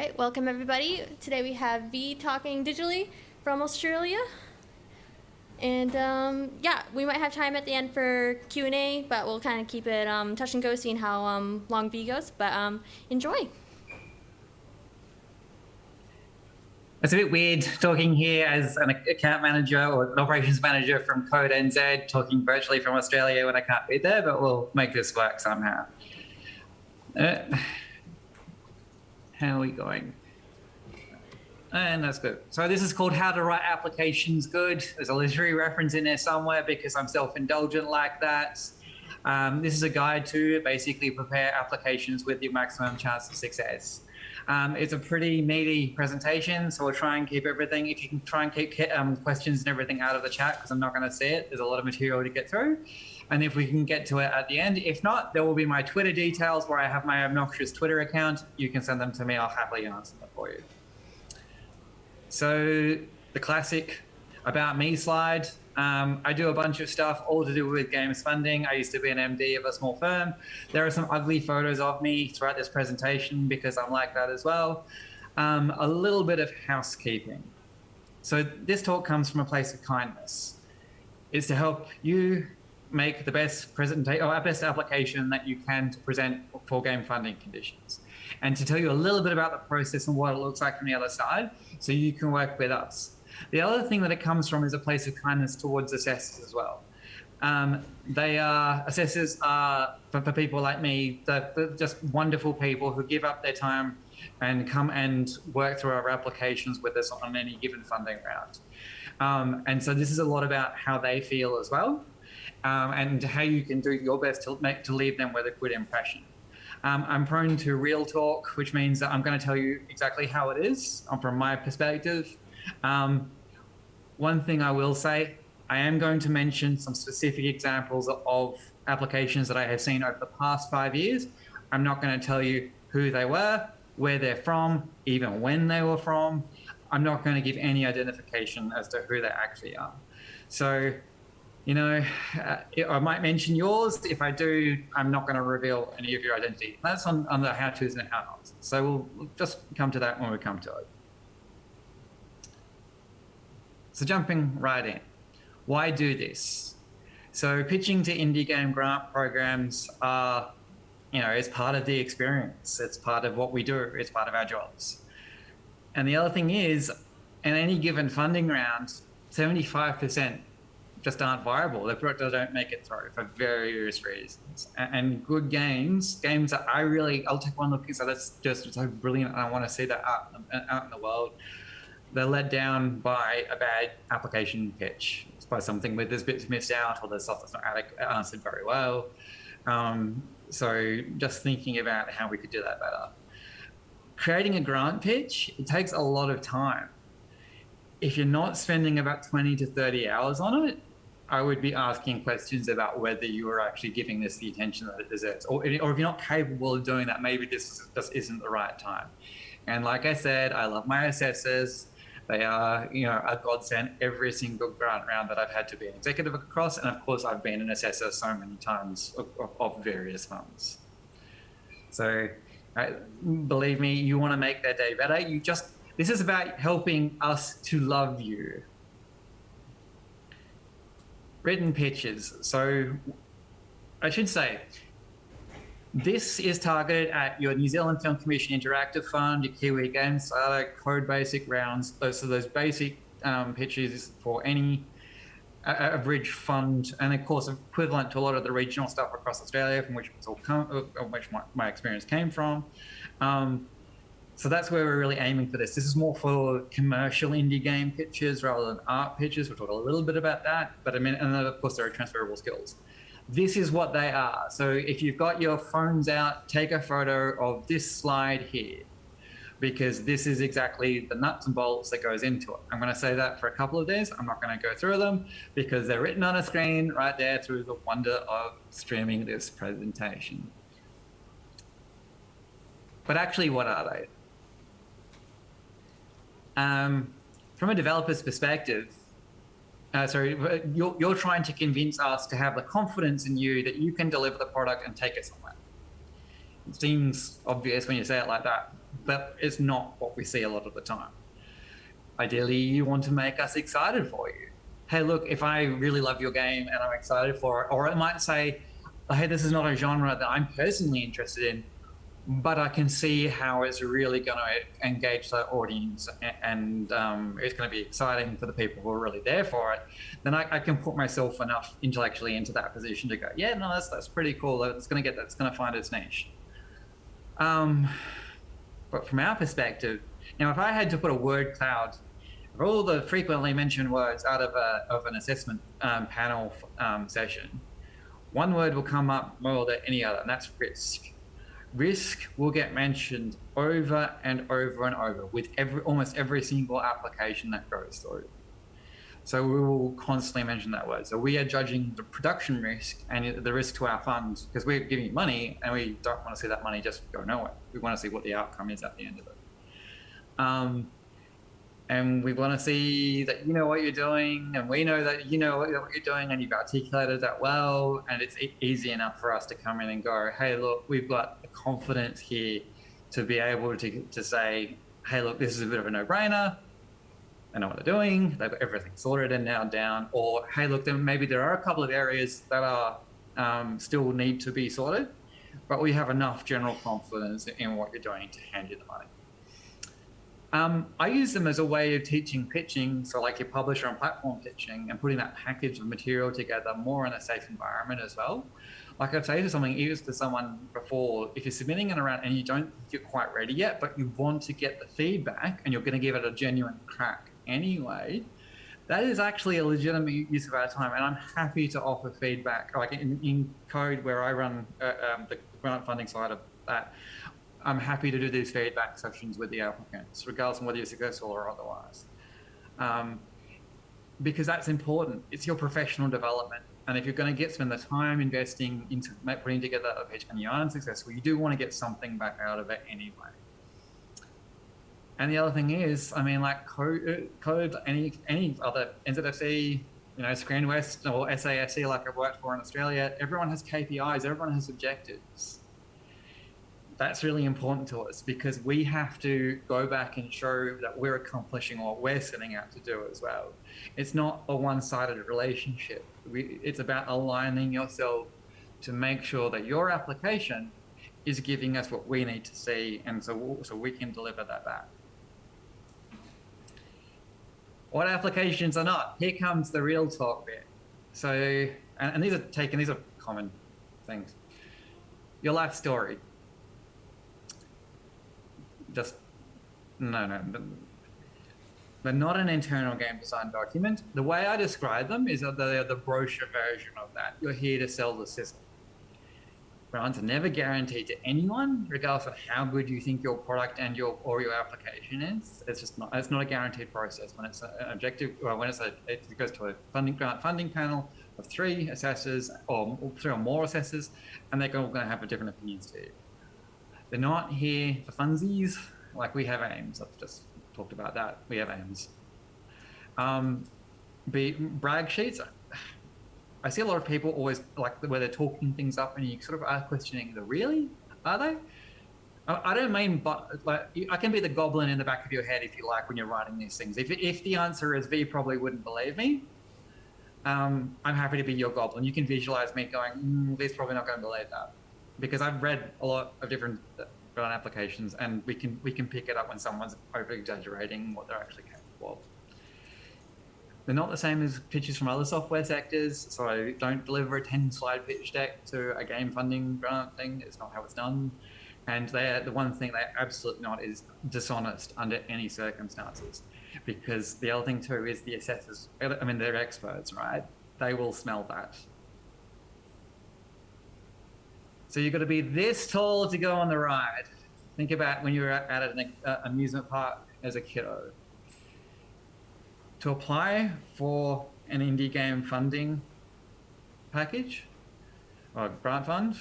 right, welcome everybody. Today we have V talking digitally from Australia. And yeah, we might have time at the end for Q&A, but we'll kind of keep it touch and go, seeing how long V goes. But enjoy. It's a bit weird talking here as an account manager or an operations manager from Code NZ, talking virtually from Australia when I can't be there, but we'll make this work somehow. How are we going? And that's good. So this is called How to Write Applications Good. There's a literary reference in there somewhere because I'm self-indulgent like that. This is a guide to basically prepare applications with your maximum chance of success. It's a pretty meaty presentation, so we'll try and keep everything. If you can try and keep questions and everything out of the chat, because I'm not going to see it. There's a lot of material to get through. And if we can get to it at the end, if not, there will be my Twitter details where I have my obnoxious Twitter account. You can send them to me. I'll happily answer them for you. So the classic about me slide. I do a bunch of stuff all to do with games funding. I used to be an MD of a small firm. There are some ugly photos of me throughout this presentation because I'm like that as well. A little bit of housekeeping. So this talk comes from a place of kindness. It's to help you make the best presentation or best application that you can to present for game funding conditions, and to tell you a little bit about the process and what it looks like from the other side so you can work with us. The other thing that it comes from is a place of kindness towards assessors as well. Assessors are, for people like me, they're just wonderful people who give up their time and come and work through our applications with us on any given funding round. And so this is a lot about how they feel as well, and how you can do your best to leave them with a good impression. I'm prone to real talk, which means that I'm going to tell you exactly how it is from my perspective. One thing I will say, I am going to mention some specific examples of applications that I have seen over the past 5 years. I'm not going to tell you who they were, where they're from, even when they were from. I'm not going to give any identification as to who they actually are. So, you know, I might mention yours. If I do, I'm not going to reveal any of your identity. That's on the how-tos and how-nots. So we'll just come to that when we come to it. So jumping right in, why do this? So pitching to indie game grant programs are, it's part of the experience. It's part of what we do. It's part of our jobs. And the other thing is, in any given funding round, 75% just aren't viable. They don't make it through for various reasons. And good games that I'll take one look, so that's just so brilliant. I want to see that out in the world. They're let down by a bad application pitch. It's by something where there's bits missed out or there's stuff that's not answered very well. So just thinking about how we could do that better. Creating a grant pitch, it takes a lot of time. If you're not spending about 20 to 30 hours on it, I would be asking questions about whether you are actually giving this the attention that it deserves. Or if you're not capable of doing that, maybe this just isn't the right time. And like I said, I love my assessors. They are, a godsend every single grant round that I've had to be an executive across. And of course, I've been an assessor so many times of various funds. So believe me, you want to make their day better. This is about helping us to love you. Written pitches. So I should say, this is targeted at your New Zealand Film Commission Interactive Fund, your Kiwi Games Starter, Code Basic rounds. So those basic pitches for any average fund, and of course equivalent to a lot of the regional stuff across Australia, from which my experience came from. So that's where we're really aiming for this. This is more for commercial indie game pitches rather than art pitches. We'll talk a little bit about that, but and then of course there are transferable skills. This is what they are. So if you've got your phones out, take a photo of this slide here, because this is exactly the nuts and bolts that goes into it. I'm going to say that for a couple of days. I'm not going to go through them because they're written on a screen right there through the wonder of streaming this presentation. But actually, what are they? From a developer's perspective, you're trying to convince us to have the confidence in you that you can deliver the product and take it somewhere. It seems obvious when you say it like that, but it's not what we see a lot of the time. Ideally, you want to make us excited for you. Hey, look, if I really love your game and I'm excited for it, or it might say, hey, this is not a genre that I'm personally interested in, but I can see how it's really going to engage the audience and it's going to be exciting for the people who are really there for it, then I can put myself enough intellectually into that position to go, yeah, no, that's pretty cool. It's going to find its niche. But from our perspective, now, if I had to put a word cloud of all the frequently mentioned words out of an assessment panel session, one word will come up more than any other, and that's risk. Risk will get mentioned over and over and over with almost every single application that goes through. So we will constantly mention that word. So we are judging the production risk and the risk to our funds because we're giving you money and we don't want to see that money just go nowhere. We want to see what the outcome is at the end of it. And we want to see that you know what you're doing, and we know that you know what you're doing, and you've articulated that well, and it's easy enough for us to come in and go, hey, look, we've got the confidence here to be able to say, hey, look, this is a bit of a no-brainer. They know what they're doing. They've got everything sorted and now down. Or, hey, look, then maybe there are a couple of areas that are still need to be sorted, but we have enough general confidence in what you're doing to hand you the money. I use them as a way of teaching pitching, so like your publisher and platform pitching and putting that package of material together more in a safe environment as well. Like I'd say to someone before, if you're submitting it around and you don't think you're quite ready yet, but you want to get the feedback and you're going to give it a genuine crack anyway, that is actually a legitimate use of our time. And I'm happy to offer feedback, like in code where I run the grant funding side of that. I'm happy to do these feedback sessions with the applicants, regardless of whether you're successful or otherwise. Because that's important. It's your professional development. And if you're going to spend the time investing into putting together a pitch and you aren't successful, you do want to get something back out of it anyway. And the other thing is, I mean, like code any other NZFC, Screen West or SAFC like I've worked for in Australia, everyone has KPIs, everyone has objectives. That's really important to us because we have to go back and show that we're accomplishing what we're setting out to do as well. It's not a one-sided relationship. It's about aligning yourself to make sure that your application is giving us what we need to see, and so we can deliver that back. What applications are not? Here comes the real talk bit. So, and these are common things. Your life story. They're not an internal game design document. The way I describe them is that they're the brochure version of that. You're here to sell the system. Grants are never guaranteed to anyone, regardless of how good you think your product and your application is. It's not a guaranteed process. When it's an objective, or when it goes to a grant funding panel of 3 assessors or 3 or more assessors, and they're all going to have different opinions too. They're not here for funsies, like we have aims. I've just talked about that. We have aims. Brag sheets. I see a lot of people always like where they're talking things up and you sort of are questioning the really? Are they? I don't mean, but like I can be the goblin in the back of your head if you like when you're writing these things. If the answer is V probably wouldn't believe me, I'm happy to be your goblin. You can visualize me going, V's probably not going to believe that. Because I've read a lot of different applications and we can pick it up when someone's over exaggerating what they're actually capable of. They're not the same as pitches from other software sectors, so I don't deliver a 10-slide pitch deck to a game funding grant thing. It's not how it's done. And the one thing they're absolutely not is dishonest under any circumstances. Because the other thing too is the assessors, I mean, they're experts, right? They will smell that. So you've got to be this tall to go on the ride. Think about when you were at an amusement park as a kiddo. To apply for an indie game funding package or grant fund,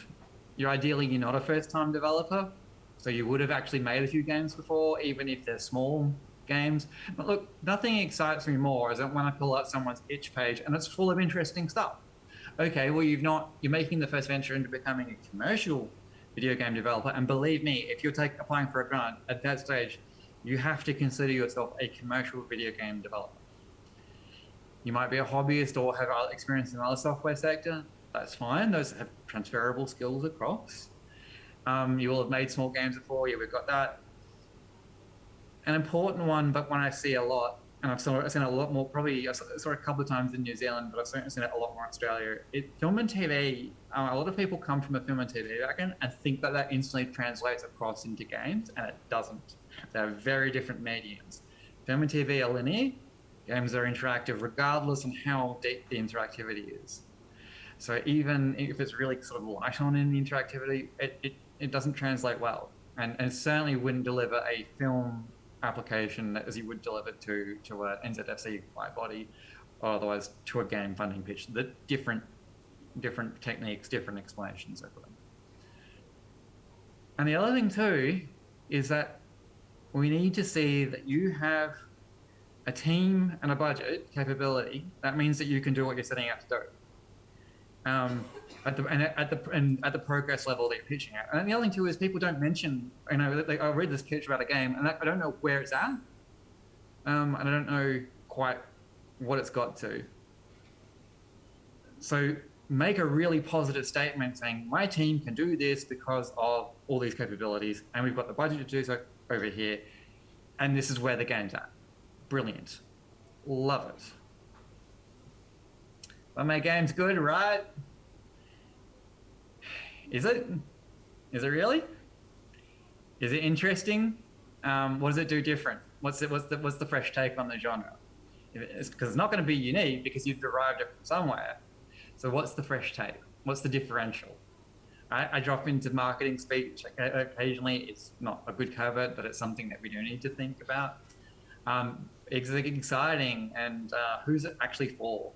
you're not a first-time developer. So you would have actually made a few games before, even if they're small games. But look, nothing excites me more than when I pull out someone's itch page and it's full of interesting stuff. Okay, well, you're making the first venture into becoming a commercial video game developer. And believe me, if you're applying for a grant at that stage, you have to consider yourself a commercial video game developer. You might be a hobbyist or have experience in another software sector. That's fine. Those have transferable skills across. You will have made small games before. Yeah, we've got that. An important one, but one I see a lot, and I've seen it a lot more, probably I saw it a couple of times in New Zealand, but I've certainly seen it a lot more in Australia. Film and TV, a lot of people come from a film and TV background and think that that instantly translates across into games, and it doesn't. They're very different mediums. Film and TV are linear, games are interactive, regardless of how deep the interactivity is. So even if it's really sort of light on in the interactivity, it doesn't translate well, and it certainly wouldn't deliver a film application as you would deliver to a NZFC white body, or otherwise to a game funding pitch. The different techniques, different explanations of them. And the other thing too is that we need to see that you have a team and a budget capability. That means that you can do what you're setting out to do. At the progress level that you're pitching at. And the other thing too is people don't mention, I read this pitch about a game and I don't know where it's at. And I don't know quite what it's got to. So make a really positive statement saying, my team can do this because of all these capabilities and we've got the budget to do so over here. And this is where the game's at. Brilliant. Love it. But my game's good, right? Is it? Is it really? Is it interesting? What does it do different? What's the fresh take on the genre? Because it's not going to be unique because you've derived it from somewhere. So what's the fresh take? What's the differential? I drop into marketing speech occasionally. It's not a good cover, but it's something that we do need to think about. Is it exciting, and who's it actually for?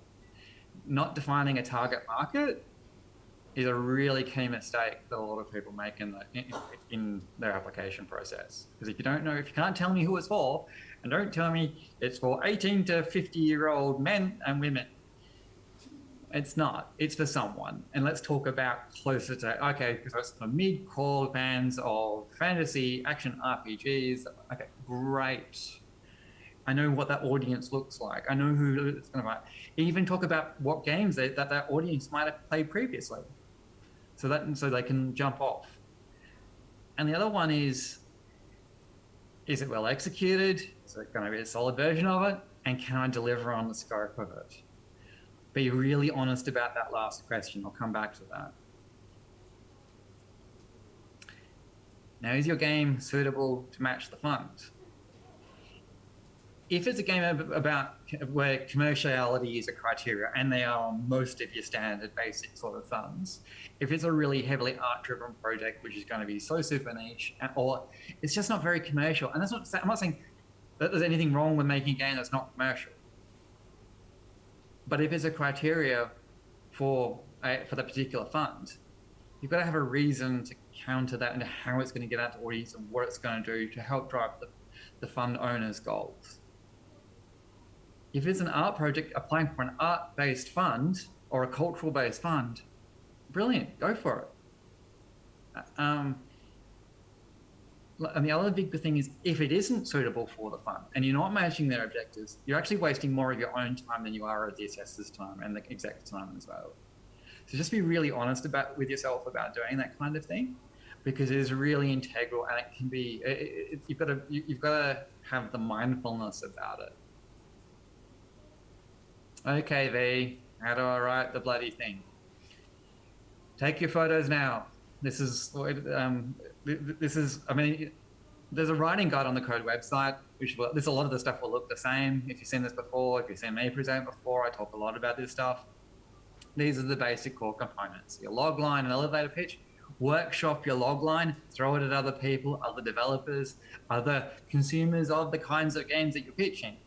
Not defining a target market is a really key mistake that a lot of people make in their application process. Because if you can't tell me who it's for, and don't tell me it's for 18 to 50-year-old men and women, it's not. It's for someone. And let's talk about closer to, okay, so it's for mid-core fans of fantasy, action RPGs. Okay, great. I know what that audience looks like. I know who it's going to buy. Even talk about what games that audience might have played previously, so they can jump off. And the other one is it well executed? Is it going to be a solid version of it? And can I deliver on the scope of it? Be really honest about that last question. I'll come back to that. Now, is your game suitable to match the fund? If it's a game about where commerciality is a criteria, and they are on most of your standard basic sort of funds, if it's a really heavily art-driven project, which is going to be so super niche, or it's just not very commercial, and I'm not saying that there's anything wrong with making a game that's not commercial, but if it's a criteria for the particular fund, you've got to have a reason to counter that and how it's going to get out to audience and what it's going to do to help drive the fund owner's goals. If it's an art project applying for an art-based fund or a cultural-based fund, brilliant, go for it. And the other big thing is if it isn't suitable for the fund and you're not matching their objectives, you're actually wasting more of your own time than you are of the assessor's time and the exec's time as well. So just be really honest with yourself about doing that kind of thing, because it is really integral and it can be, you've got to have the mindfulness about it. Okay, V, how do I write the bloody thing? Take your photos now. This is, I mean, there's a writing guide on the Code website. A lot of the stuff will look the same. If you've seen this before, if you've seen me present before, I talk a lot about this stuff. These are the basic core components. Your log line and elevator pitch. Workshop your log line, throw it at other people, other developers, other consumers of the kinds of games that you're pitching.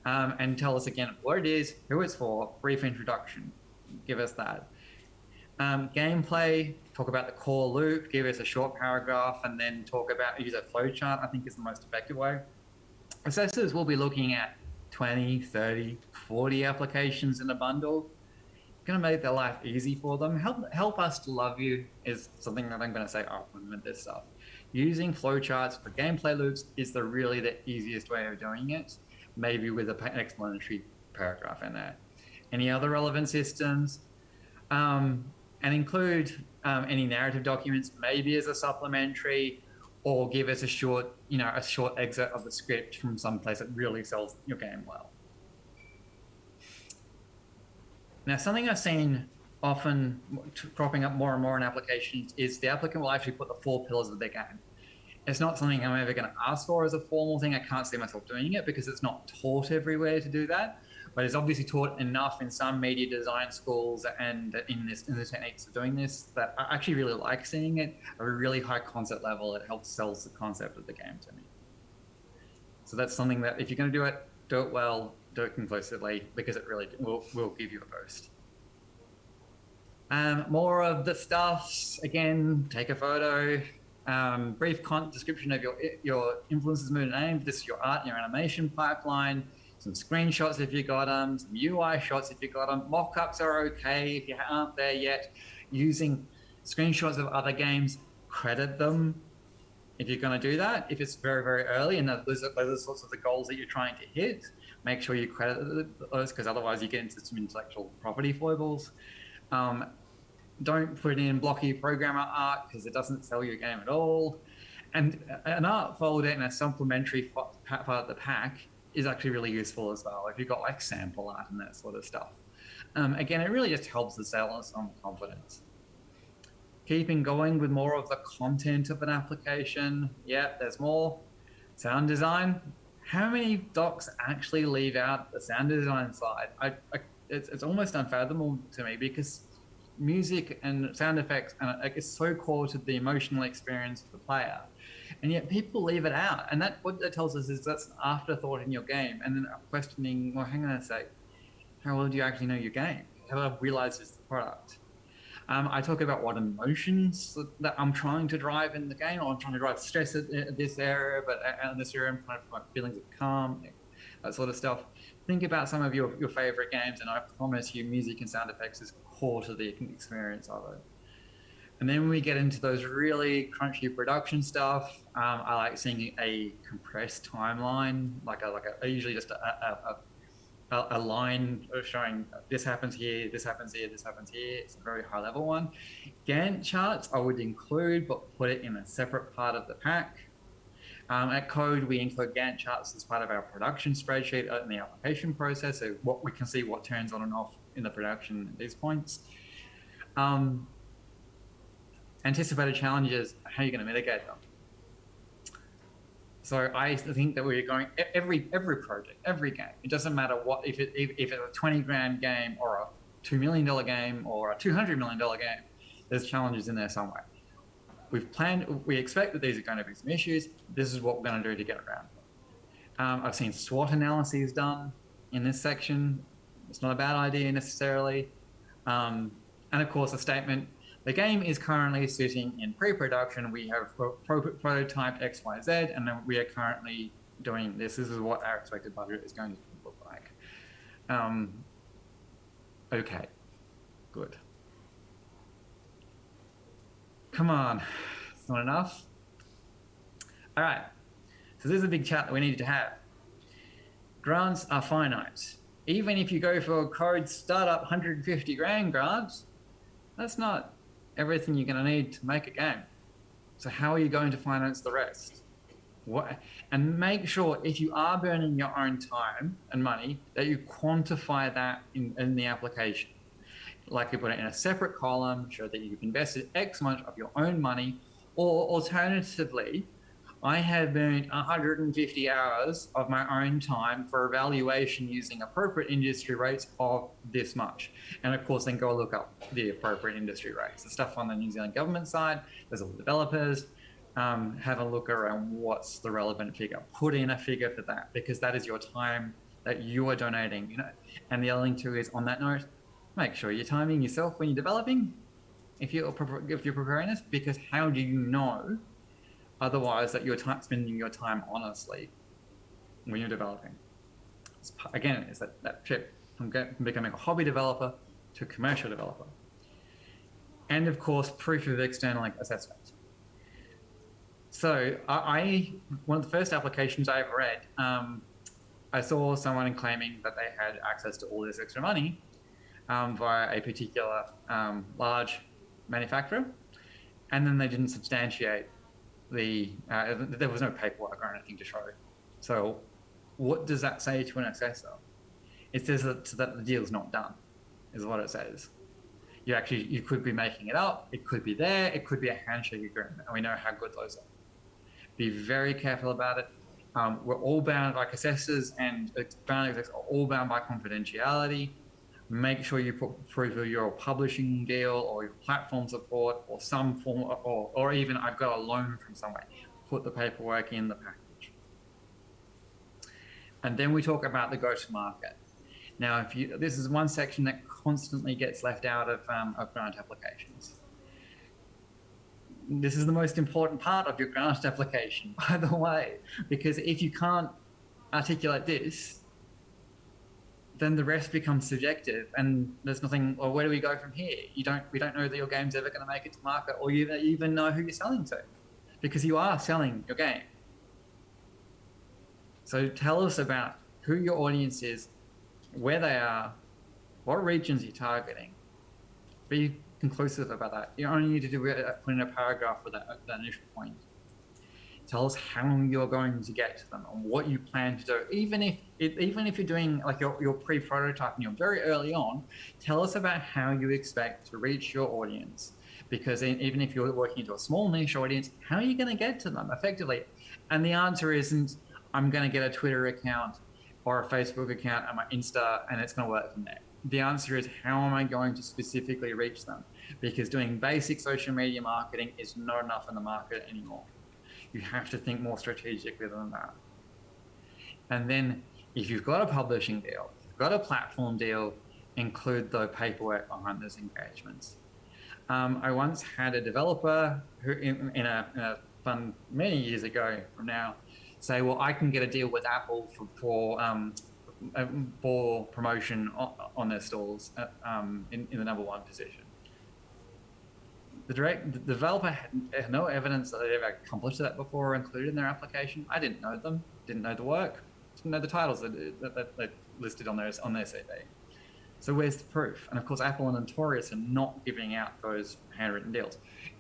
And tell us again what it is, who it's for, brief introduction. Give us that. Gameplay, talk about the core loop, give us a short paragraph, and then use a flowchart, I think is the most effective way. Assessors will be looking at 20, 30, 40 applications in a bundle. going to make their life easy for them. Help us to love you is something that I'm going to say often with this stuff. Using flowcharts for gameplay loops is really the easiest way of doing it, maybe with an explanatory paragraph in there. Any other relevant systems, and include any narrative documents, maybe as a supplementary, or give us a short excerpt of the script from some place that really sells your game well. Now, something I've seen often cropping up more and more in applications is the applicant will actually put the 4 pillars of their game. It's not something I'm ever going to ask for as a formal thing. I can't see myself doing it because it's not taught everywhere to do that, but it's obviously taught enough in some media design schools and in the techniques of doing this that I actually really like seeing it at a really high concept level. It helps sell the concept of the game to me. So that's something that if you're going to do it well, do it conclusively, because it really will give you a boost. More of the stuff, again, take a photo, brief description of your influences, mood, and aim. This is your art and your animation pipeline. Some screenshots if you got them, some UI shots if you got them. Mock-ups are okay if you aren't there yet. Using screenshots of other games, credit them if you're going to do that. If it's very, very early and those are sorts of the goals that you're trying to hit, make sure you credit those, because otherwise you get into some intellectual property foibles. Don't put in blocky programmer art because it doesn't sell your game at all. And an art folder in a supplementary part of the pack is actually really useful as well if you've got like sample art and that sort of stuff. Again, it really just helps the seller some confidence. Keeping going with more of the content of an application. Yeah, there's more. Sound design. How many docs actually leave out the sound design side? It's almost unfathomable to me, because music and sound effects is so core to the emotional experience of the player, and yet people leave it out. And what that tells us is that's an afterthought in your game, and then questioning, well, hang on a sec, how well do you actually know your game? How well realize it's the product? I talk about what emotions that I'm trying to drive in the game, or I'm trying to drive stress at this area, but at this area I'm trying to find feelings of calm, that sort of stuff. Think about some of your favorite games, and I promise you music and sound effects is core to the experience of it. And then when we get into those really crunchy production stuff, I like seeing a compressed timeline, like usually just a line showing this happens here, this happens here, this happens here. It's a very high level one. Gantt charts I would include, but put it in a separate part of the pack. At Code, we include Gantt charts as part of our production spreadsheet in the application process, so what we can see what turns on and off in the production at these points. Anticipated challenges, how are you going to mitigate them? So I think that we're going, every project, every game, it doesn't matter what, if it's a 20 grand game or a $2 million game or a $200 million game, there's challenges in there somewhere. We expect that these are going to be some issues. This is what we're going to do to get around them. I've seen SWOT analyses done in this section. It's not a bad idea necessarily. And of course, a statement, the game is currently sitting in pre-production. We have prototyped X, Y, Z, and then we are currently doing this. This is what our expected budget is going to look like. Okay, good. Come on, it's not enough. All right, so this is a big chat that we need to have. Grants are finite. Even if you go for a Code startup 150 grand grant, that's not everything you're going to need to make a game. So how are you going to finance the rest? And make sure if you are burning your own time and money that you quantify that in the application. Like you put it in a separate column, show that you've invested X much of your own money, or alternatively, I have burned 150 hours of my own time for evaluation using appropriate industry rates of this much. And of course, then go look up the appropriate industry rates. The stuff on the New Zealand government side, there's all the developers, have a look around what's the relevant figure. Put in a figure for that, because that is your time that you are donating. And the other thing too is, on that note, make sure you're timing yourself when you're developing, if you're preparing this, because how do you know otherwise that you're spending your time honestly when you're developing? Again, it's that trip from becoming a hobby developer to commercial developer. And of course, proof of external assessment. So one of the first applications I ever read, I saw someone claiming that they had access to all this extra money via a particular large manufacturer, and then they didn't substantiate there was no paperwork or anything to show. So what does that say to an assessor? It says that the deal's not done, is what it says. You could be making it up, it could be there, it could be a handshake agreement, and we know how good those are. Be very careful about it. We're all bound, like assessors and bound execs are all bound by confidentiality. Make sure you put proof of your publishing deal or your platform support or some form or even I've got a loan from somewhere. Put the paperwork in the package. And then we talk about the go-to-market. Now, this is one section that constantly gets left out of grant applications. This is the most important part of your grant application, by the way, because if you can't articulate this, then the rest becomes subjective, and there's nothing. Well, where do we go from here? We don't know that your game's ever going to make it to market, or you even know who you're selling to, because you are selling your game. So tell us about who your audience is, where they are, what regions you're targeting. Be conclusive about that. You only need to put in a paragraph for that initial point. Tell us how you're going to get to them and what you plan to do. Even if you're doing like your pre-prototype and you're very early on, tell us about how you expect to reach your audience. Because even if you're working into a small niche audience, how are you going to get to them effectively? And the answer isn't, I'm going to get a Twitter account or a Facebook account and my Insta and it's going to work from there. The answer is, how am I going to specifically reach them? Because doing basic social media marketing is not enough in the market anymore. You have to think more strategically than that. And then if you've got a publishing deal, if you've got a platform deal, include the paperwork behind those engagements. I once had a developer who in a fund many years ago from now say, well, I can get a deal with Apple for promotion on their stalls in the #1 position. The developer had no evidence that they'd ever accomplished that before or included in their application. I didn't know them, didn't know the work, didn't know the titles that they listed on their CV. So where's the proof? And of course, Apple are notorious for not giving out those handwritten deals.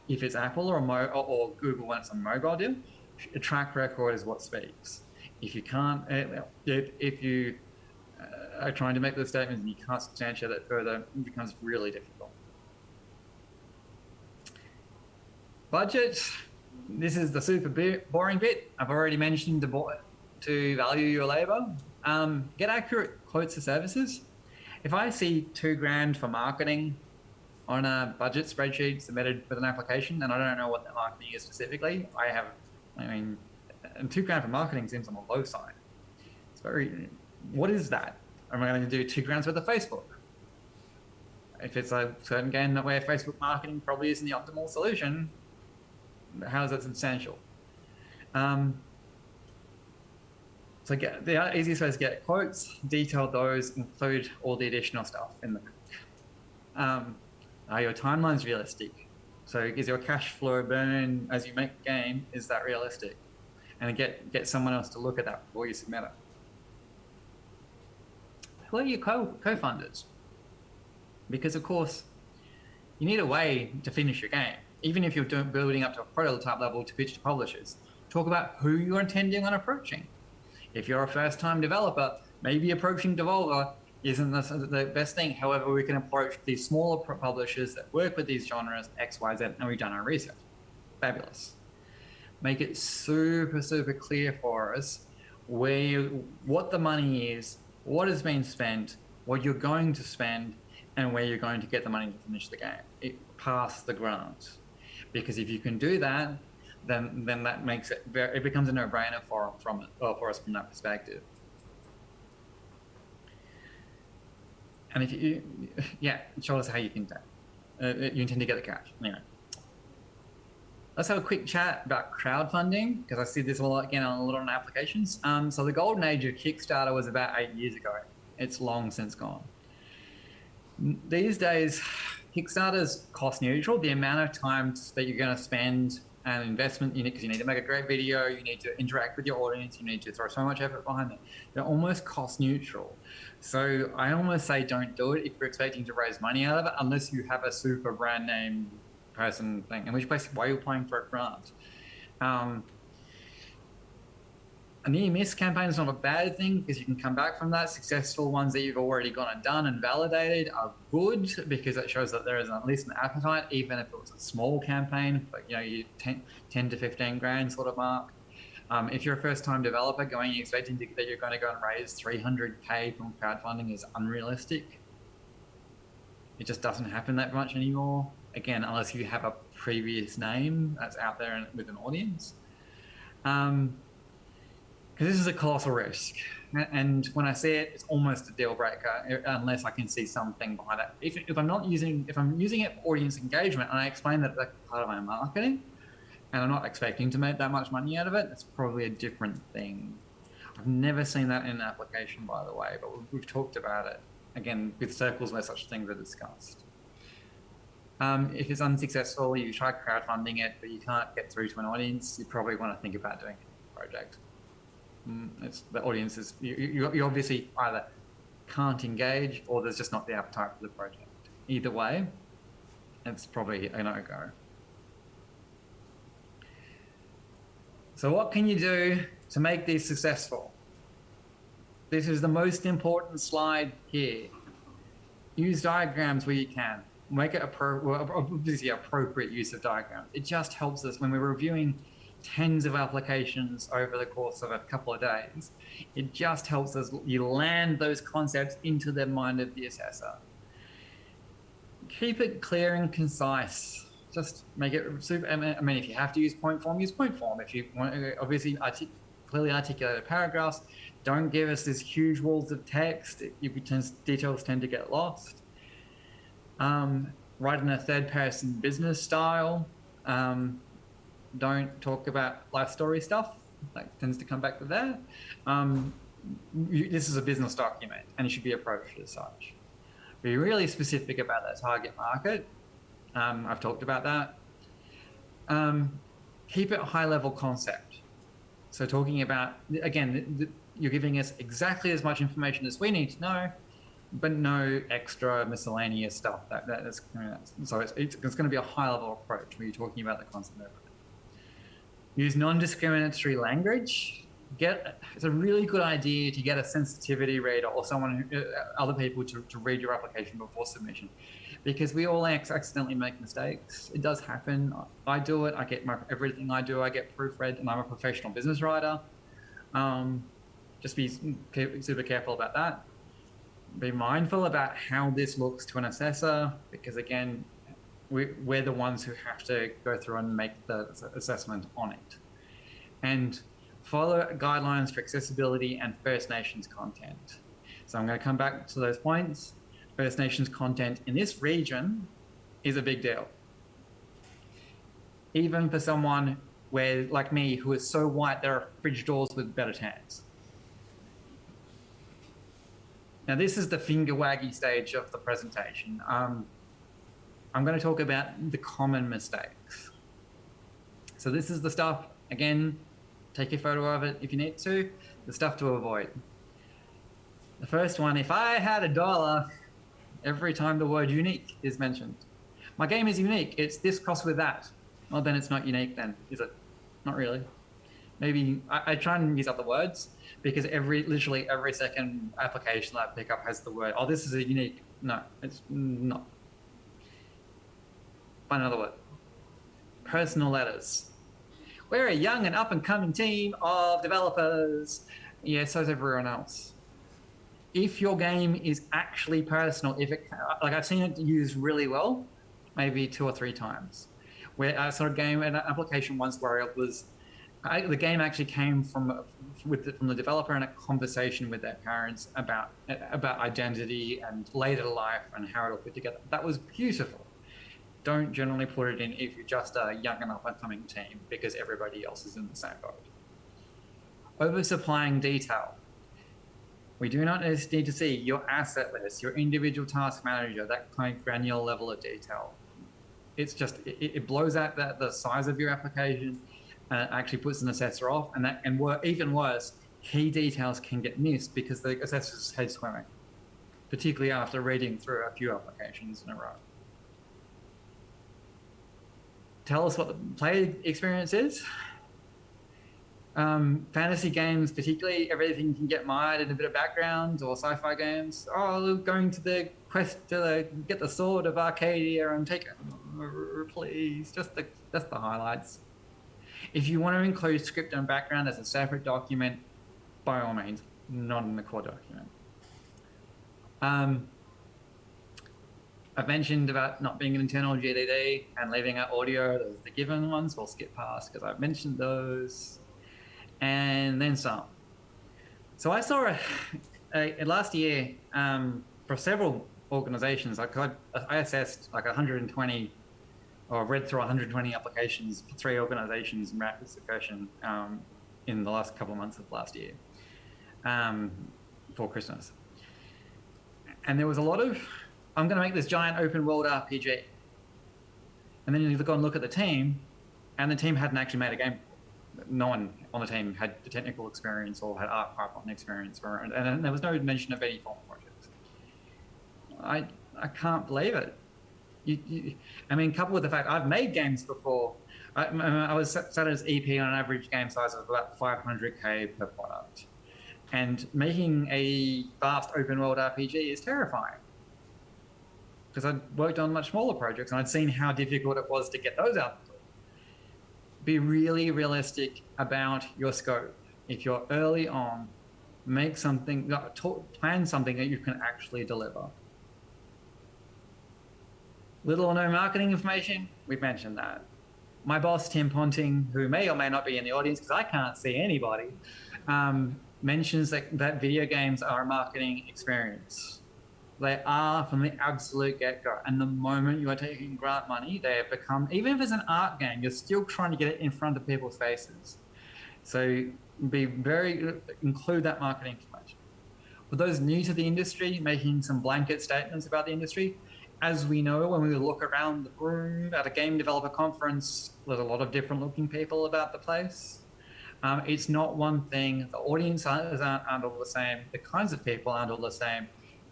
If it's Apple or Google when it's a mobile deal, a track record is what speaks. If you can't, if you are trying to make those statements and you can't substantiate that further, it becomes really difficult. Budget. This is the super boring bit. I've already mentioned to value your labor. Get accurate quotes for services. If I see $2,000 for marketing on a budget spreadsheet submitted with an application, and I don't know what that marketing is specifically, and $2,000 for marketing seems on the low side. What is that? Am I going to do $2,000 worth of Facebook? If it's a certain game where Facebook marketing probably isn't the optimal solution, how is that substantial? So the easiest way is get quotes, detail those, include all the additional stuff in the pack. Are your timelines realistic? So is your cash flow burn as you make the game, is that realistic? And get someone else to look at that before you submit it. Who are your co-funders? Because of course, you need a way to finish your game. Even if you're building up to a prototype level to pitch to publishers, talk about who you're intending on approaching. If you're a first-time developer, maybe approaching Devolver isn't the best thing. However, we can approach these smaller publishers that work with these genres, X, Y, Z, and we've done our research. Fabulous. Make it super, super clear for us what the money is, what has been spent, what you're going to spend, and where you're going to get the money to finish the game. Pass the grant. Because if you can do that, then that makes it becomes a no-brainer for us from that perspective. And if you show us how you can you intend to get the cash. Anyway, let's have a quick chat about crowdfunding, because I see this a lot again on a lot of applications. So the golden age of Kickstarter was about 8 years ago. It's long since gone. These days, Kickstarter's cost neutral. The amount of times that you're going to spend and investment you need, because you need to make a great video, you need to interact with your audience, you need to throw so much effort behind it. They're almost cost neutral. So I almost say don't do it if you're expecting to raise money out of it, unless you have a super brand name person thing, in which case, why are you applying for a grant? A near miss campaign is not a bad thing because you can come back from that. Successful ones that you've already gone and done and validated are good because it shows that there is at least an appetite, even if it was a small campaign, but you 10 to 15 grand sort of mark. If you're a first-time developer going expecting that you're going to go and raise 300K from crowdfunding is unrealistic. It just doesn't happen that much anymore. Again, unless you have a previous name that's out there with an audience. Because this is a colossal risk. And when I say it, it's almost a deal breaker unless I can see something behind it. If I'm using it for audience engagement and I explain that that's part of my marketing and I'm not expecting to make that much money out of it, that's probably a different thing. I've never seen that in an application, by the way, but we've talked about it, again, with circles where such things are discussed. If it's unsuccessful, you try crowdfunding it, but you can't get through to an audience, you probably want to think about doing a project. It's the audience is you obviously either can't engage or there's just not the appetite for the project. Either way, it's probably a no-go. So what can you do to make these successful? This is the most important slide here. Use diagrams where you can. Make it obviously appropriate use of diagrams. It just helps us when we're reviewing tens of applications over the course of a couple of days. It just helps us, you land those concepts into the mind of the assessor. Keep it clear and concise. Just make it super, I mean, if you have to use point form, use point form. If you want to obviously clearly articulated paragraphs, don't give us these huge walls of text. Details tend to get lost. Write in a third person business style. Don't talk about life story stuff. That tends to come back to that. This is a business document and it should be approached as such. Be really specific about that target market. I've talked about that. Keep it a high level concept. So talking about, again, you're giving us exactly as much information as we need to know, but no extra miscellaneous stuff. So it's going to be a high level approach when you're talking about the concept. Use non-discriminatory language. It's a really good idea to get a sensitivity reader or other people to read your application before submission, because we all accidentally make mistakes. It does happen. I do it. I get everything I do, I get proofread, and I'm a professional business writer. Just be super careful about that. Be mindful about how this looks to an assessor, because again, we're the ones who have to go through and make the assessment on it. And follow guidelines for accessibility and First Nations content. So I'm going to come back to those points. First Nations content in this region is a big deal. Even for someone like me, who is so white, there are fridge doors with better tans. Now, this is the finger waggy stage of the presentation. I'm going to talk about the common mistakes. So this is the stuff, again, take a photo of it if you need to, the stuff to avoid. The first one, if I had $1 every time the word unique is mentioned. My game is unique, it's this crossed with that. Well, then it's not unique then, is it? Not really. Maybe, I try and use other words, because literally every second application that I pick up has the word, oh, this is a unique. No, it's not. Find another word. Personal letters. We're a young and up-and-coming team of developers. Yeah, so is everyone else. If your game is actually personal, like I've seen it used really well, maybe 2 or 3 times. Where I saw an application once where it was, the game actually came from the developer in a conversation with their parents about identity and later life and how it all fit together. That was beautiful. Don't generally put it in if you're just a young and up-and-coming team, because everybody else is in the same boat. Oversupplying detail. We do not need to see your asset list, your individual task manager, that kind of granular level of detail. It's just, it blows out the size of your application and it actually puts an assessor off. And even worse, key details can get missed because the assessor's head swimming, particularly after reading through a few applications in a row. Tell us what the play experience is. Fantasy games, particularly, everything can get mired in a bit of background, or sci-fi games. Oh, going to the quest to get the sword of Arcadia and take it. Please, just the highlights. If you want to include script and background as a separate document, by all means, not in the core document. I've mentioned about not being an internal GDD and leaving out audio. Those are the given ones. We'll skip past because I've mentioned those. And then some. So I saw last year for several organizations, I assessed like 120 or read through 120 applications for 3 organizations in rapid succession in the last couple of months of last year for Christmas. And there was a lot of, I'm going to make this giant open world RPG. And then you look at the team, and the team hadn't actually made a game. No one on the team had the technical experience or had art pipeline experience, and there was no mention of any formal projects. I can't believe it. I mean, coupled with the fact I've made games before, I was set as EP on an average game size of about 500K per product. And making a vast open world RPG is terrifying. Because I'd worked on much smaller projects and I'd seen how difficult it was to get those out. Be really realistic about your scope. If you're early on, make something, plan something that you can actually deliver. Little or no marketing information, we've mentioned that. My boss, Tim Ponting, who may or may not be in the audience because I can't see anybody, mentions that video games are a marketing experience. They are from the absolute get-go. And the moment you are taking grant money, they have become, even if it's an art game, you're still trying to get it in front of people's faces. So include that marketing information. For those new to the industry, making some blanket statements about the industry, as we know, when we look around the room at a game developer conference, there's a lot of different looking people about the place. It's not one thing. The audience aren't all the same. The kinds of people aren't all the same.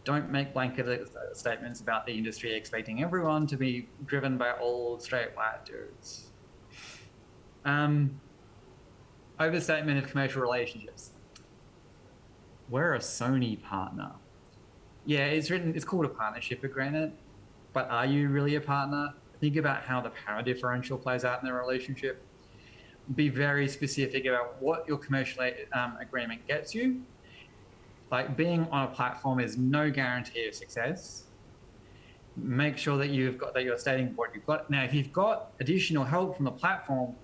Don't make blanket statements about the industry expecting everyone to be driven by old straight white dudes. Overstatement of commercial relationships. We're a Sony partner. Yeah, it's called a partnership agreement, but are you really a partner? Think about how the power differential plays out in the relationship. Be very specific about what your commercial agreement gets you. Like, being on a platform is no guarantee of success. Make sure that you're stating what you've got. Now, if you've got additional help from the platform,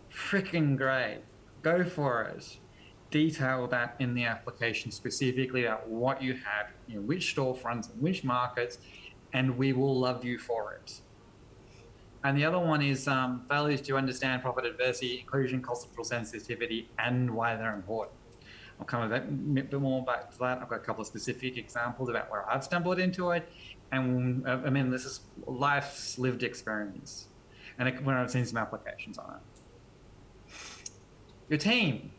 freaking great. Go for it. Detail that in the application specifically about what you have, which storefronts, and which markets, and we will love you for it. And the other one is failures to understand profit adversity, inclusion, cultural sensitivity, and why they're important. I'll come a bit more back to that. I've got a couple of specific examples about where I've stumbled into it. And I mean, this is life's lived experience. And when I've seen some applications on it. Your team.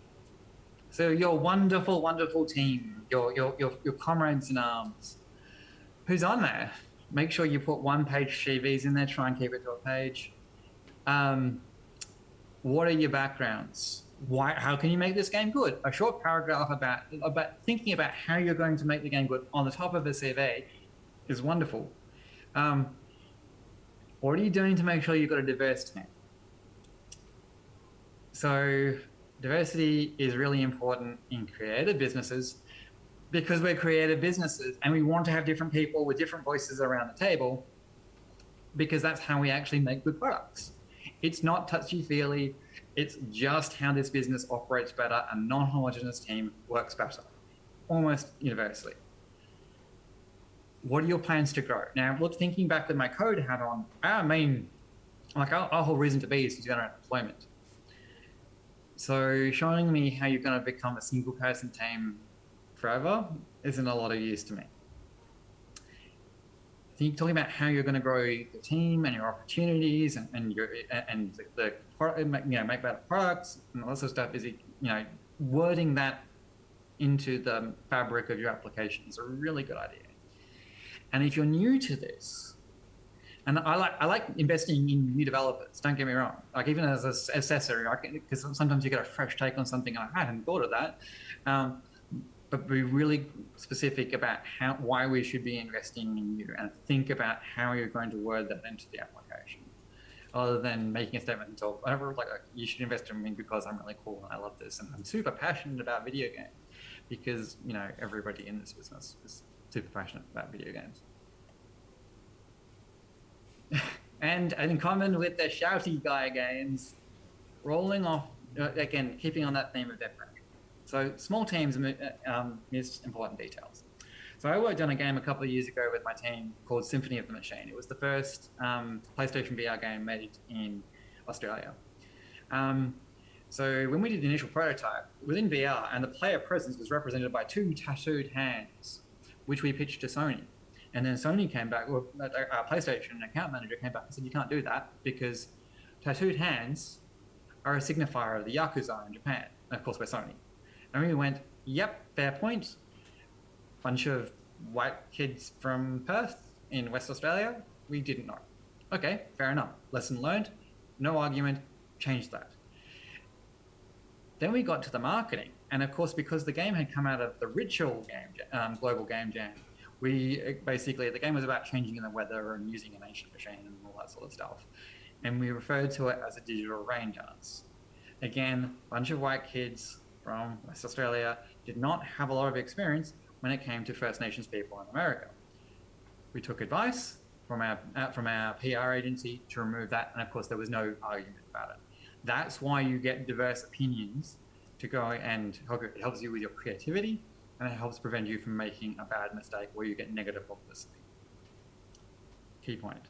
So your wonderful, wonderful team, your comrades in arms. Who's on there? Make sure you put 1-page CVs in there. Try and keep it to a page. What are your backgrounds? How can you make this game good? A short paragraph about thinking about how you're going to make the game good on the top of a CV is wonderful. What are you doing to make sure you've got a diverse team? So diversity is really important in creative businesses because we're creative businesses and we want to have different people with different voices around the table because that's how we actually make good products. It's not touchy-feely. It's just how this business operates better. A non-homogeneous team works better, almost universally. What are your plans to grow? Now, look, thinking back with my code hat on, our whole reason to be is to generate employment. So showing me how you're going to become a single-person team forever isn't a lot of use to me. Talking about how you're going to grow the team and your opportunities and the make better products and all that sort of stuff is wording that into the fabric of your application is a really good idea. And if you're new to this, and I like investing in new developers, don't get me wrong. Like even as an assessor, because sometimes you get a fresh take on something and I hadn't thought of that. But be really specific about why we should be investing in you and think about how you're going to word that into the application. Other than making a statement and tell whatever, like you should invest in me because I'm really cool and I love this and I'm super passionate about video games, because everybody in this business is super passionate about video games. And in common with the shouty guy games, rolling off again, keeping on that theme of different. So small teams miss important details. So I worked on a game a couple of years ago with my team called Symphony of the Machine. It was the first PlayStation VR game made in Australia. So when we did the initial prototype, within VR, and the player presence was represented by 2 tattooed hands, which we pitched to Sony. And then Sony came back, or our PlayStation account manager came back and said, you can't do that because tattooed hands are a signifier of the Yakuza in Japan. And of course, we're Sony. And we went, yep, fair point. Bunch of white kids from Perth in West Australia, we didn't know. Okay, fair enough. Lesson learned, no argument, change that. Then we got to the marketing. And of course, because the game had come out of the Ritual Global Game Jam, the game was about changing the weather and using an ancient machine and all that sort of stuff. And we referred to it as a digital rain dance. Again, a bunch of white kids from West Australia did not have a lot of experience when it came to First Nations people in America. We took advice from our PR agency to remove that, and of course there was no argument about it. That's why you get diverse opinions to go and it helps you with your creativity, and it helps prevent you from making a bad mistake where you get negative publicity. Key point.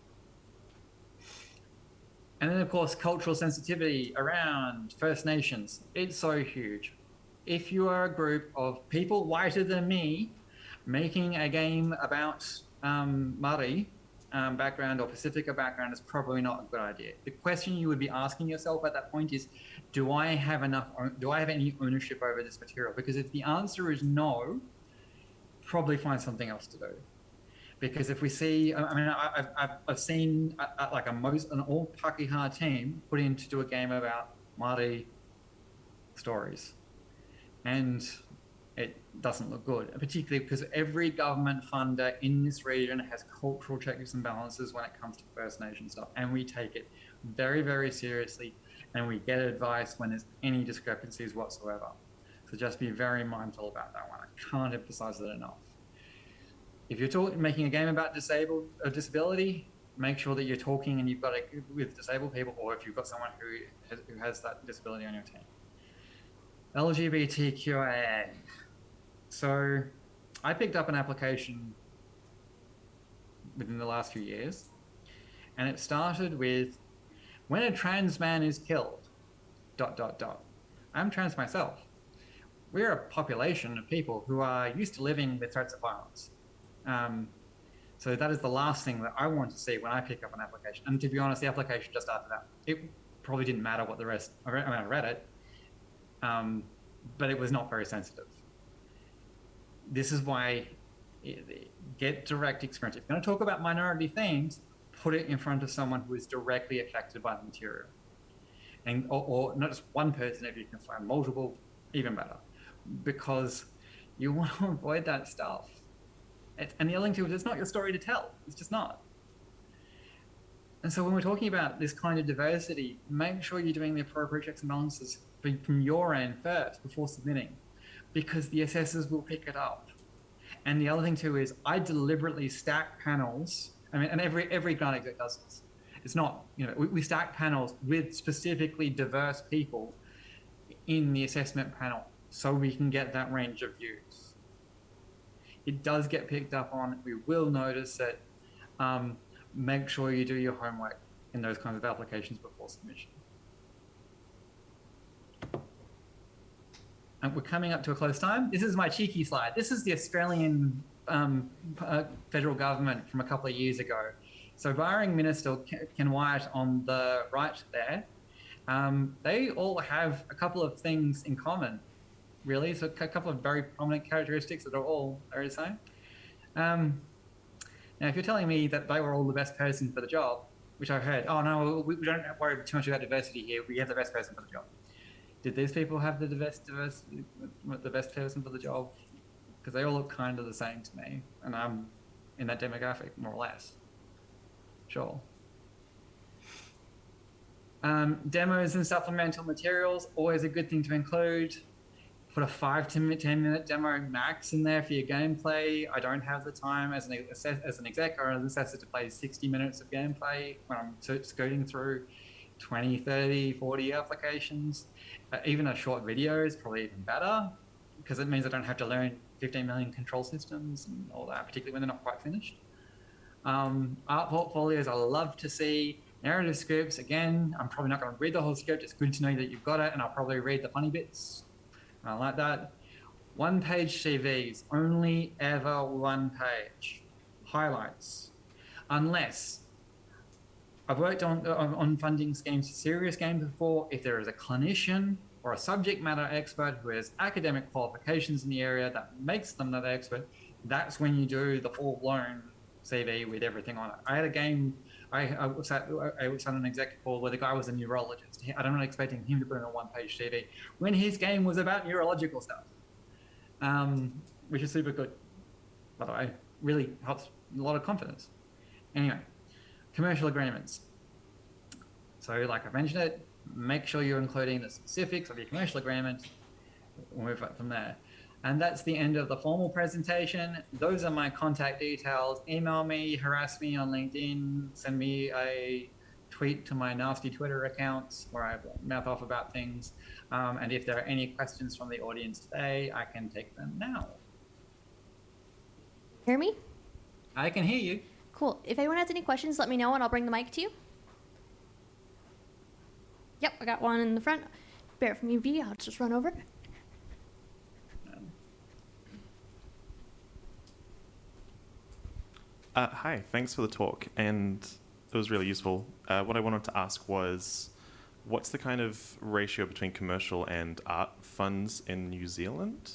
And then of course, cultural sensitivity around First Nations. It's so huge. If you are a group of people whiter than me making a game about Māori background or Pacifica background, is probably not a good idea. The question you would be asking yourself at that point is, do I have any ownership over this material? Because if the answer is no, probably find something else to do. Because if we see, I've seen an all Pakeha team put in to do a game about Māori stories. And it doesn't look good, particularly because every government funder in this region has cultural checks and balances when it comes to First Nation stuff. And we take it very, very seriously, and we get advice when there's any discrepancies whatsoever. So just be very mindful about that one. I can't emphasize it enough. If you're making a game about disability, make sure that you're talking and you've got it with disabled people, or if you've got someone who has that disability on your team. LGBTQIA. So I picked up an application within the last few years, and it started with, when a trans man is killed, ... I'm trans myself. We're a population of people who are used to living with threats of violence. So that is the last thing that I want to see when I pick up an application. And to be honest, the application just after that, it probably didn't matter what the rest, I read it, but it was not very sensitive. This is why get direct experience. If you're going to talk about minority themes, put it in front of someone who is directly affected by the material. And, or not just one person, if you can find multiple, even better. Because you want to avoid that stuff. And the other thing too is, it's not your story to tell. It's just not. And so when we're talking about this kind of diversity, make sure you're doing the appropriate checks and balances from your end first before submitting, because the assessors will pick it up. And the other thing too is, I deliberately stack panels. I mean, and every grant exec does this. It's not, we stack panels with specifically diverse people in the assessment panel so we can get that range of views. It does get picked up on. We will notice it. Make sure you do your homework in those kinds of applications before submission. we're coming up to a close time. This is my cheeky slide. This is the Australian federal government from a couple of years ago. So barring Minister Ken Wyatt on the right there, they all have a couple of things in common, really. So a couple of very prominent characteristics that are all very the same. Now, if you're telling me that they were all the best person for the job, which I've heard, oh no, we don't worry too much about diversity here. We have the best person for the job. Did these people have the best person for the job? Because they all look kind of the same to me, and I'm in that demographic, more or less. Sure. Demos and supplemental materials, always a good thing to include. Put a 5 to 10 minute demo max in there for your gameplay. I don't have the time as an exec or an assessor to play 60 minutes of gameplay when I'm scooting through 20, 30, 40 applications. Even a short video is probably even better because it means I don't have to learn 15 million control systems and all that, particularly when they're not quite finished. Art portfolios I love to see. Narrative scripts, again, I'm probably not going to read the whole script. It's good to know that you've got it, and I'll probably read the funny bits. I like that. One-page CVs, only ever one page. Highlights. Unless I've worked on funding schemes for serious games before. If there is a clinician or a subject matter expert who has academic qualifications in the area that makes them that expert, that's when you do the full-blown CV with everything on it. I had a game, I was at an executive board where the guy was a neurologist. I'm not expecting him to put in a one-page CV when his game was about neurological stuff, which is super good, by the way. Really helps a lot of confidence. Anyway, commercial agreements. So like I mentioned it, make sure you're including the specifics of your commercial agreement. We'll move up from there. And that's the end of the formal presentation. Those are my contact details. Email me, harass me on LinkedIn, send me a tweet to my nasty Twitter accounts where I mouth off about things. And if there are any questions from the audience today, I can take them now. Hear me? I can hear you. Cool. If anyone has any questions, let me know and I'll bring the mic to you. Yep, I got one in the front. Bear with me, V. I'll just run over. Hi, thanks for the talk, and it was really useful. What I wanted to ask was, what's the kind of ratio between commercial and art funds in New Zealand?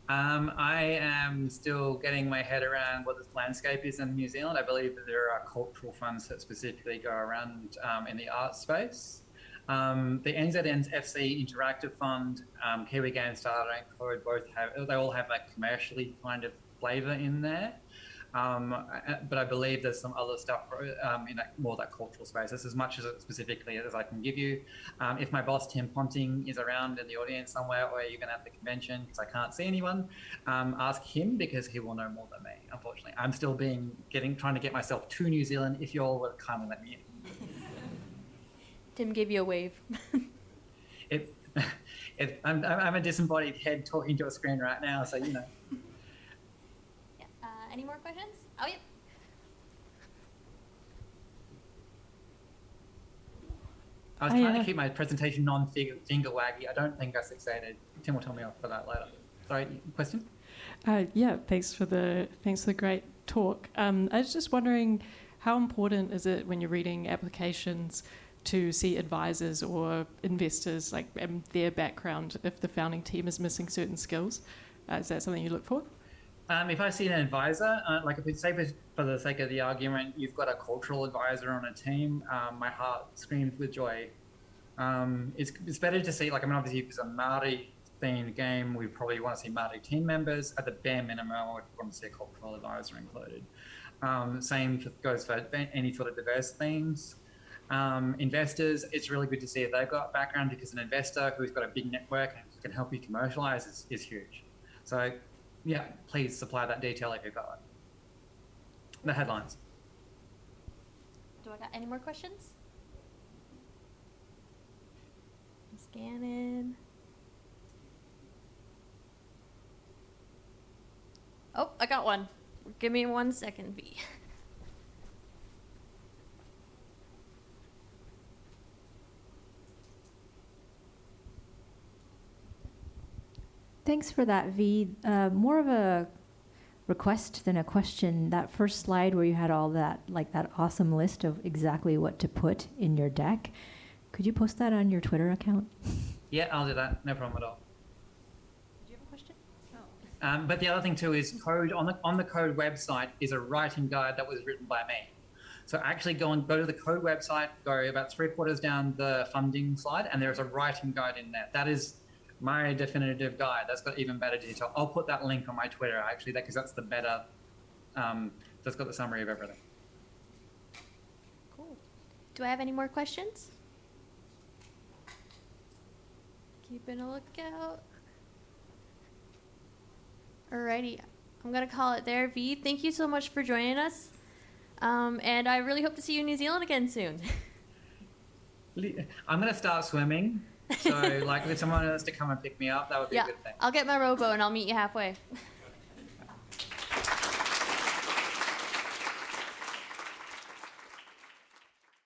I am still getting my head around what this landscape is in New Zealand. I believe that there are cultural funds that specifically go around in the art space. The NZFC Interactive Fund, Kiwi Game Starter and Code they all have like commercially kind of flavour in there. But I believe there's some other stuff in more that cultural space. That's as much as specifically as I can give you. If my boss Tim Ponting is around in the audience somewhere, or even at the convention, because I can't see anyone, ask him because he will know more than me. Unfortunately, I'm still trying to get myself to New Zealand. If you all will kindly let me in. Tim gave you a wave. I'm a disembodied head talking to a screen right now, so you know. Any more questions? Oh, yeah. I was trying to keep my presentation non-finger waggy. I don't think I succeeded. Tim will tell me off for that later. Sorry, question? Yeah, thanks for the great talk. I was just wondering, how important is it when you're reading applications to see advisors or investors, like their background, if the founding team is missing certain skills? Is that something you look for? If I see an advisor, like if it's for the sake of the argument, you've got a cultural advisor on a team, my heart screams with joy. It's better to see, like, I mean, obviously if it's a Māori themed game, we probably want to see Māori team members. At the bare minimum, I would want to see a cultural advisor included. Same goes for any sort of diverse themes. Investors, it's really good to see if they've got background, because an investor who's got a big network and can help you commercialize is huge. So yeah, please supply that detail if you've got it. The headlines. Do I got any more questions? I'm scanning. Oh, I got one. Give me 1 second, V. Thanks for that, V. More of a request than a question. That first slide where you had all that, like that awesome list of exactly what to put in your deck. Could you post that on your Twitter account? Yeah, I'll do that. No problem at all. Did you have a question? But the other thing too is code on the code website is a writing guide that was written by me. So actually go to the code website, go about 3/4 down the funding slide, and there's a writing guide in there. That is my definitive guide. That's got even better detail. I'll put that link on my Twitter actually, because that's the better. That's got the summary of everything. Cool. Do I have any more questions? Keeping a lookout. Alrighty, I'm gonna call it there. V, thank you so much for joining us. And I really hope to see you in New Zealand again soon. I'm gonna start swimming. So like if someone wants to come and pick me up, that would be a good thing. I'll get my rowboat and I'll meet you halfway.